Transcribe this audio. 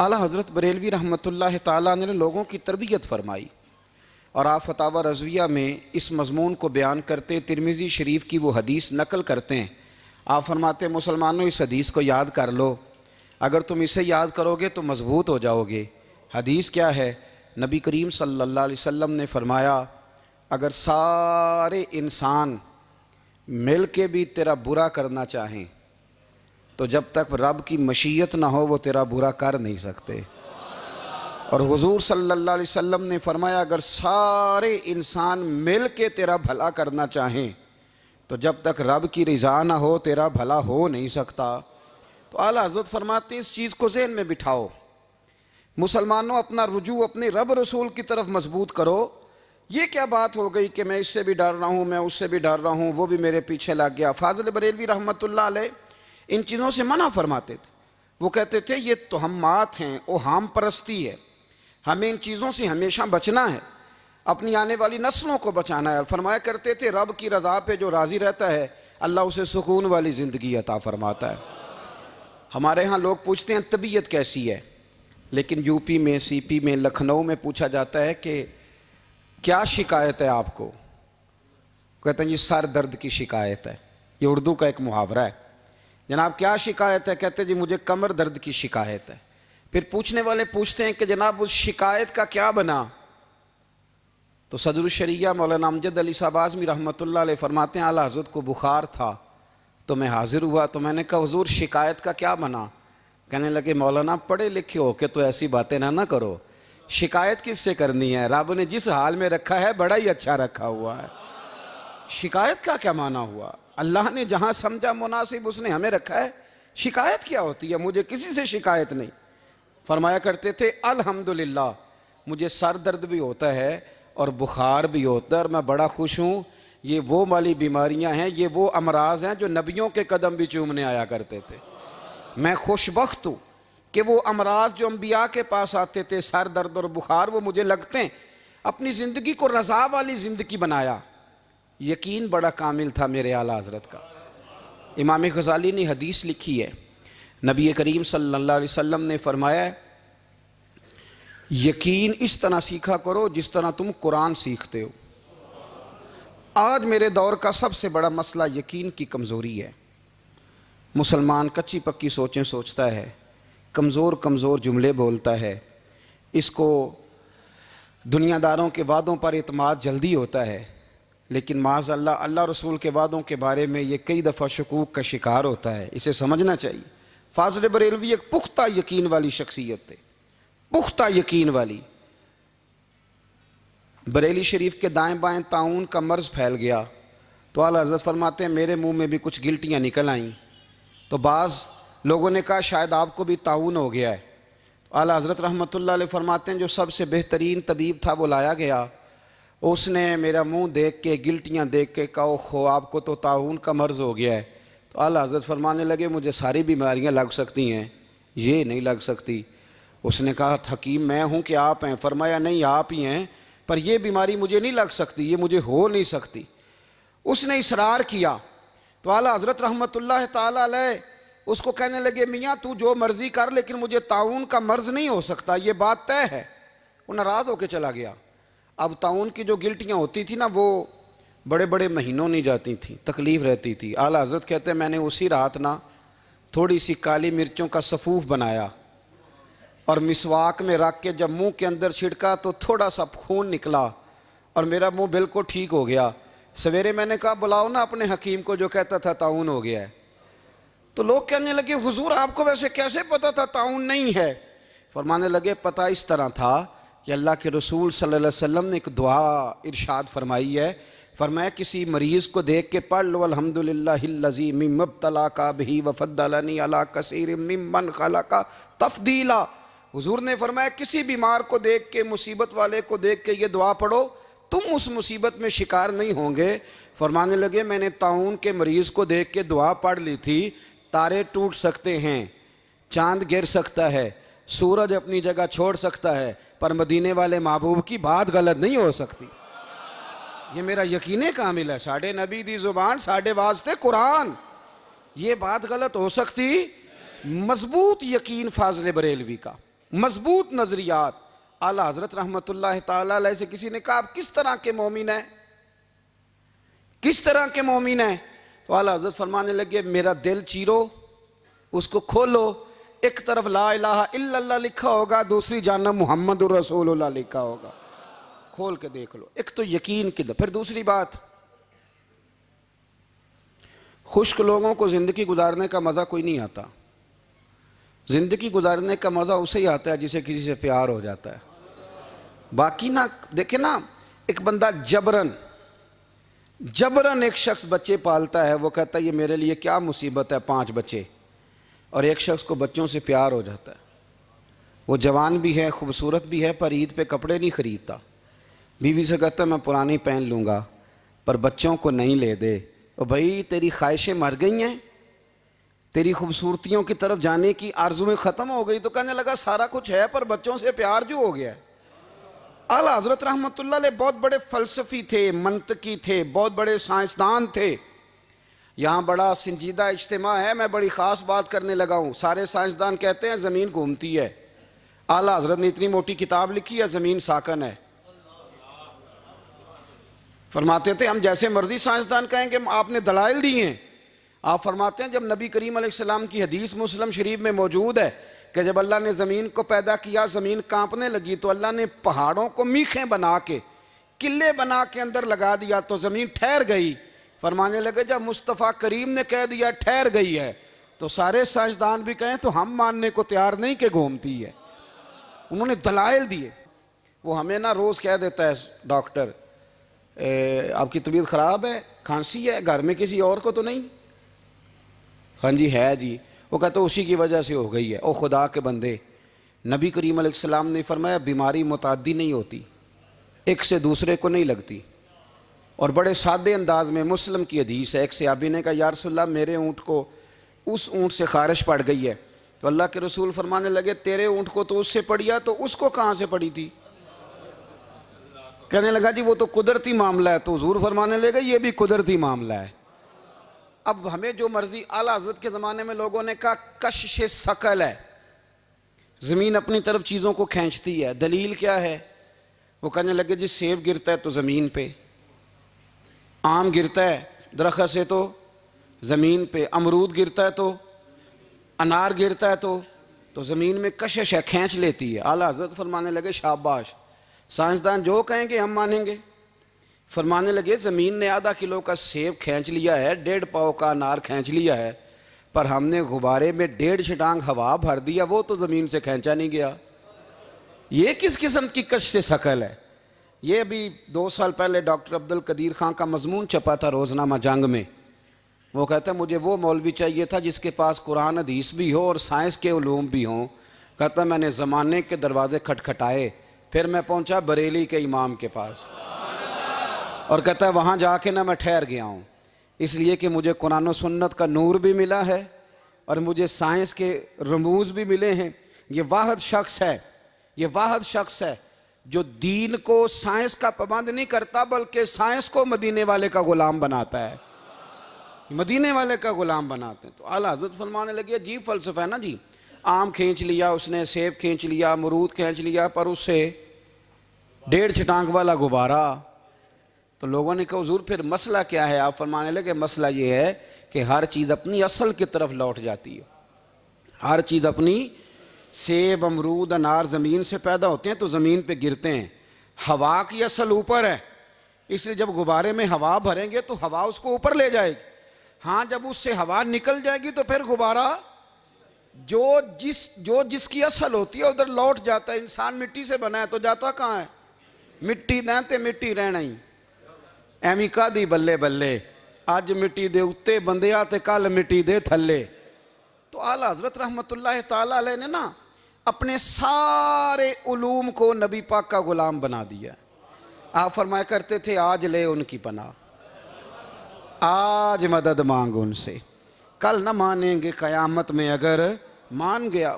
اعلیٰ حضرت بریلوی رحمۃ اللہ تعالیٰ نے لوگوں کی تربیت فرمائی، اور آپ فتاوی رضویہ میں اس مضمون کو بیان کرتے ترمذی شریف کی وہ حدیث نقل کرتے ہیں۔ آپ فرماتے ہیں مسلمانوں اس حدیث کو یاد کر لو، اگر تم اسے یاد کرو گے تو مضبوط ہو جاؤ گے۔ حدیث کیا ہے؟ نبی کریم صلی اللہ علیہ وسلم نے فرمایا اگر سارے انسان مل کے بھی تیرا برا کرنا چاہیں تو جب تک رب کی مشیت نہ ہو وہ تیرا برا کر نہیں سکتے۔ اور حضور صلی اللہ علیہ وسلم نے فرمایا اگر سارے انسان مل کے تیرا بھلا کرنا چاہیں تو جب تک رب کی رضا نہ ہو تیرا بھلا ہو نہیں سکتا۔ تو اعلیٰ حضرت فرماتے ہیں اس چیز کو ذہن میں بٹھاؤ، مسلمانوں اپنا رجوع اپنے رب رسول کی طرف مضبوط کرو۔ یہ کیا بات ہو گئی کہ میں اس سے بھی ڈر رہا ہوں، میں اس سے بھی ڈر رہا ہوں، وہ بھی میرے پیچھے لگ گیا۔ فاضل بریلوی رحمۃ اللہ علیہ ان چیزوں سے منع فرماتے تھے۔ وہ کہتے تھے یہ توہمات ہیں، اوہام پرستی ہے، ہمیں ان چیزوں سے ہمیشہ بچنا ہے، اپنی آنے والی نسلوں کو بچانا ہے۔ اور فرمایا کرتے تھے رب کی رضا پہ جو راضی رہتا ہے اللہ اسے سکون والی زندگی عطا فرماتا ہے۔ ہمارے ہاں لوگ پوچھتے ہیں طبیعت کیسی ہے، لیکن یو پی میں، سی پی میں، لکھنؤ میں پوچھا جاتا ہے کہ کیا شکایت ہے آپ کو؟ کہتے ہیں یہ سر درد کی شکایت ہے۔ یہ اردو کا ایک محاورہ ہے۔ جناب کیا شکایت ہے؟ کہتے ہیں جی مجھے کمر درد کی شکایت ہے۔ پھر پوچھنے والے پوچھتے ہیں کہ جناب اس شکایت کا کیا بنا؟ تو صدر الشریعہ مولانا امجد علی صاحب اعظمی رحمۃ اللہ علیہ فرماتے ہیں اعلیٰ حضرت کو بخار تھا تو میں حاضر ہوا، تو میں نے کہا حضور شکایت کا کیا بنا؟ کہنے لگے مولانا پڑھے لکھے ہو کے تو ایسی باتیں نہ کرو، شکایت کس سے کرنی ہے؟ رب نے جس حال میں رکھا ہے بڑا ہی اچھا رکھا ہوا ہے۔ شکایت کا کیا معنی ہوا؟ اللہ نے جہاں سمجھا مناسب اس نے ہمیں رکھا ہے، شکایت کیا ہوتی ہے؟ مجھے کسی سے شکایت نہیں۔ فرمایا کرتے تھے الحمدللہ مجھے سر درد بھی ہوتا ہے اور بخار بھی ہوتا ہے اور میں بڑا خوش ہوں، یہ وہ والی بیماریاں ہیں، یہ وہ امراض ہیں جو نبیوں کے قدم بھی چومنے آیا کرتے تھے۔ میں خوش بخت ہوں کہ وہ امراض جو انبیاء کے پاس آتے تھے، سر درد اور بخار، وہ مجھے لگتے ہیں۔ اپنی زندگی کو رضا والی زندگی بنایا۔ یقین بڑا کامل تھا میرے اعلیٰ حضرت کا۔ امام غزالی نے حدیث لکھی ہے، نبی کریم صلی اللہ علیہ وسلم نے فرمایا ہے یقین اس طرح سیکھا کرو جس طرح تم قرآن سیکھتے ہو۔ آج میرے دور کا سب سے بڑا مسئلہ یقین کی کمزوری ہے۔ مسلمان کچی پکی سوچیں سوچتا ہے، کمزور کمزور جملے بولتا ہے، اس کو دنیا داروں کے وعدوں پر اعتماد جلدی ہوتا ہے، لیکن معاذ اللہ اللہ رسول کے وعدوں کے بارے میں یہ کئی دفعہ شکوک کا شکار ہوتا ہے۔ اسے سمجھنا چاہیے۔ فاضل بریلوی ایک پختہ یقین والی شخصیت تھے، پختہ یقین والی۔ بریلی شریف کے دائیں بائیں طاعون کا مرض پھیل گیا تو اعلیٰ حضرت فرماتے ہیں میرے منہ میں بھی کچھ گلٹیاں نکل آئیں، تو بعض لوگوں نے کہا شاید آپ کو بھی طاعون ہو گیا ہے۔ اعلیٰ حضرت رحمۃ اللہ علیہ فرماتے ہیں جو سب سے بہترین طبیب تھا وہ لایا گیا، اس نے میرا منہ دیکھ کے گلٹیاں دیکھ کے کہا خو آپ کو تو طاعون کا مرض ہو گیا ہے۔ تو اعلیٰ حضرت فرمانے لگے مجھے ساری بیماریاں لگ سکتی ہیں، یہ نہیں لگ سکتی۔ اس نے کہا حکیم میں ہوں کہ آپ ہیں؟ فرمایا نہیں آپ ہی ہیں، پر یہ بیماری مجھے نہیں لگ سکتی، یہ مجھے ہو نہیں سکتی۔ اس نے اصرار کیا تو اعلیٰ حضرت رحمۃ اللہ تعالیٰ علیہ اس کو کہنے لگے میاں تو جو مرضی کر لیکن مجھے طاعون کا مرض نہیں ہو سکتا، یہ بات طے ہے۔ وہ ناراض ہو کے چلا گیا۔ اب طاعون کی جو گلٹیاں ہوتی تھی نا وہ بڑے بڑے مہینوں نہیں جاتی تھیں، تکلیف رہتی تھی۔ اعلیٰ حضرت کہتے ہیں میں نے اسی رات نا تھوڑی سی کالی مرچوں کا سفوف بنایا اور مسواک میں رکھ کے جب منہ کے اندر چھڑکا تو تھوڑا سا خون نکلا اور میرا منہ بالکل ٹھیک ہو گیا۔ سویرے میں نے کہا بلاؤ نا اپنے حکیم کو جو کہتا تھا طاعون ہو گیا ہے۔ تو لوگ کہنے لگے حضور آپ کو ویسے کیسے پتا تھا طاعون نہیں ہے؟ فرمانے لگے پتہ اس طرح تھا کہ اللہ کے رسول صلی اللہ علیہ وسلم نے ایک دعا ارشاد فرمائی ہے، فرمایا کسی مریض کو دیکھ کے پڑھ لو الحمدللہ الذی مما ابتلاک بہ وفضلنی علی کثیر ممن خلق تفضیلا۔ حضور نے فرمایا کسی بیمار کو دیکھ کے، مصیبت والے کو دیکھ کے یہ دعا پڑھو، تم اس مصیبت میں شکار نہیں ہوں گے۔ فرمانے لگے میں نے طاعون کے مریض کو دیکھ کے دعا پڑھ لی تھی، تارے ٹوٹ سکتے ہیں، چاند گر سکتا ہے، سورج اپنی جگہ چھوڑ سکتا ہے، پر مدینے والے محبوب کی بات غلط نہیں ہو سکتی۔ یہ میرا یقین کامل ہے، ساڑھے نبی دی زبان ساڑھے واسطے قرآن، یہ بات غلط ہو سکتی؟ مضبوط یقین فاضل بریلوی کا۔ مضبوط نظریات. اعلیٰ حضرت رحمۃ اللہ تعالیٰ علیہ سے کسی نے کہا آپ کس طرح کے مومن ہیں, کس طرح کے مومن ہیں؟ تو اعلیٰ حضرت فرمانے لگے میرا دل چیرو, اس کو کھولو, ایک طرف لا الہ الا اللہ لکھا ہوگا, دوسری جانب محمد الرسول اللہ لکھا ہوگا, کھول کے دیکھ لو. ایک تو یقین کی. پھر دوسری بات, خشک لوگوں کو زندگی گزارنے کا مزہ کوئی نہیں آتا. زندگی گزارنے کا مزہ اسے ہی آتا ہے جسے کسی سے پیار ہو جاتا ہے. باقی نہ دیکھیں نا, ایک بندہ جبرن ایک شخص بچے پالتا ہے, وہ کہتا ہے یہ میرے لیے کیا مصیبت ہے 5 بچے, اور ایک شخص کو بچوں سے پیار ہو جاتا ہے. وہ جوان بھی ہے, خوبصورت بھی ہے, پر عید پہ کپڑے نہیں خریدتا. بیوی سے کہتا ہے میں پرانی پہن لوں گا پر بچوں کو نہیں لے دے. اور بھائی تیری خواہشیں مر گئی ہیں, تیری خوبصورتیوں کی طرف جانے کی آرزویں ختم ہو گئی. تو کہنے لگا سارا کچھ ہے پر بچوں سے پیار جو ہو گیا ہے. اعلیٰ حضرت رحمۃ اللہ علیہ بہت بڑے فلسفی تھے, منطقی تھے, بہت بڑے سائنسدان تھے. یہاں بڑا سنجیدہ اجتماع ہے, میں بڑی خاص بات کرنے لگا ہوں. سارے سائنسدان کہتے ہیں زمین گھومتی ہے. اعلیٰ حضرت نے اتنی موٹی کتاب لکھی ہے زمین ساکن ہے. فرماتے تھے ہم جیسے مرضی سائنسدان کہیں گے آپ نے دلائل دی ہیں. آپ فرماتے ہیں جب نبی کریم علیہ السلام کی حدیث مسلم شریف میں موجود ہے کہ جب اللہ نے زمین کو پیدا کیا زمین کانپنے لگی تو اللہ نے پہاڑوں کو میخیں بنا کے قلعے بنا کے اندر لگا دیا تو زمین ٹھہر گئی. فرمانے لگے جب مصطفیٰ کریم نے کہہ دیا ٹھہر گئی ہے تو سارے سائنسدان بھی کہیں تو ہم ماننے کو تیار نہیں کہ گھومتی ہے. انہوں نے دلائل دیے. وہ ہمیں نہ روز کہہ دیتا ہے ڈاکٹر آپ کی طبیعت خراب ہے, کھانسی ہے, گھر میں کسی اور کو تو نہیں؟ ہاں جی ہے جی. وہ کہتا اسی کی وجہ سے ہو گئی ہے. او خدا کے بندے, نبی کریم علیہ السلام نے فرمایا بیماری متعدی نہیں ہوتی, ایک سے دوسرے کو نہیں لگتی. اور بڑے سادے انداز میں مسلم کی حدیث ہے, ایک صحابی نے کہا یا رسول اللہ میرے اونٹ کو اس اونٹ سے خارش پڑ گئی ہے. تو اللہ کے رسول فرمانے لگے تیرے اونٹ کو تو اس سے پڑی ہے تو اس کو کہاں سے پڑی تھی؟ کہنے لگا جی وہ تو قدرتی معاملہ ہے. تو حضور فرمانے لگے یہ بھی قدرتی معاملہ ہے. اب ہمیں جو مرضی, اعلیٰ حضرت کے زمانے میں لوگوں نے کہا کشش ثقل ہے, زمین اپنی طرف چیزوں کو کھینچتی ہے. دلیل کیا ہے؟ وہ کہنے لگے جی سیب گرتا ہے تو زمین پہ, آم گرتا ہے درخت سے تو زمین پہ, امرود گرتا ہے تو, انار گرتا ہے تو زمین میں کشش ہے, کھینچ لیتی ہے. اعلیٰ حضرت فرمانے لگے شاباش, سائنسدان جو کہیں گے ہم مانیں گے. فرمانے لگے زمین نے آدھا کلو کا سیب کھینچ لیا ہے, 1.5 پاؤ کا انار کھینچ لیا ہے, پر ہم نے غبارے میں 1.5 چھٹانگ ہوا بھر دیا, وہ تو زمین سے کھینچا نہیں گیا. یہ کس قسم کی کش سے ثقل ہے؟ یہ ابھی 2 سال پہلے ڈاکٹر عبدالقدیر خان کا مضمون چھپا تھا روزنامہ جنگ میں. وہ کہتا ہے مجھے وہ مولوی چاہیے تھا جس کے پاس قرآن حدیث بھی ہو اور سائنس کے علوم بھی ہوں. کہتا میں نے زمانے کے دروازے کھٹکھٹائے, پھر میں پہنچا بریلی کے امام کے پاس, اور کہتا ہے وہاں جا کے نہ میں ٹھہر گیا ہوں, اس لیے کہ مجھے قرآن و سنت کا نور بھی ملا ہے اور مجھے سائنس کے رموز بھی ملے ہیں. یہ واحد شخص ہے جو دین کو سائنس کا پابند نہیں کرتا بلکہ سائنس کو مدینے والے کا غلام بناتا ہے, مدینے والے کا غلام بناتے ہیں. تو اعلیٰ حضرت فرمانے لگے عجیب فلسفہ ہے نا جی, آم کھینچ لیا اس نے, سیب کھینچ لیا, امرود کھینچ لیا, پر اس سے 1.5 چھٹانگ والا غبارہ. تو لوگوں نے کہا حضور پھر مسئلہ کیا ہے؟ آپ فرمانے لگے مسئلہ یہ ہے کہ ہر چیز اپنی اصل کی طرف لوٹ جاتی ہے. ہر چیز اپنی, سیب امرود انار زمین سے پیدا ہوتے ہیں تو زمین پہ گرتے ہیں. ہوا کی اصل اوپر ہے, اس لیے جب غبارے میں ہوا بھریں گے تو ہوا اس کو اوپر لے جائے گی. ہاں جب اس سے ہوا نکل جائے گی تو پھر غبارہ جو جس کی اصل ہوتی ہے ادھر لوٹ جاتا ہے. انسان مٹی سے بنا ہے تو جاتا کہاں ہے؟ مٹی دیں تے مٹی رہنا ہی. ایویں کا دی بلے بلے, اج مٹی دے اتے بندیا تے کل مٹی دے تھلے. تو اعلیٰ حضرت رحمۃ اللہ تعالیٰ علیہ نے نا اپنے سارے علوم کو نبی پاک کا غلام بنا دیا. آپ فرمایا کرتے تھے آج لے ان کی پناہ, آج مدد مانگ ان سے, کل نہ مانیں گے قیامت میں اگر مان گیا.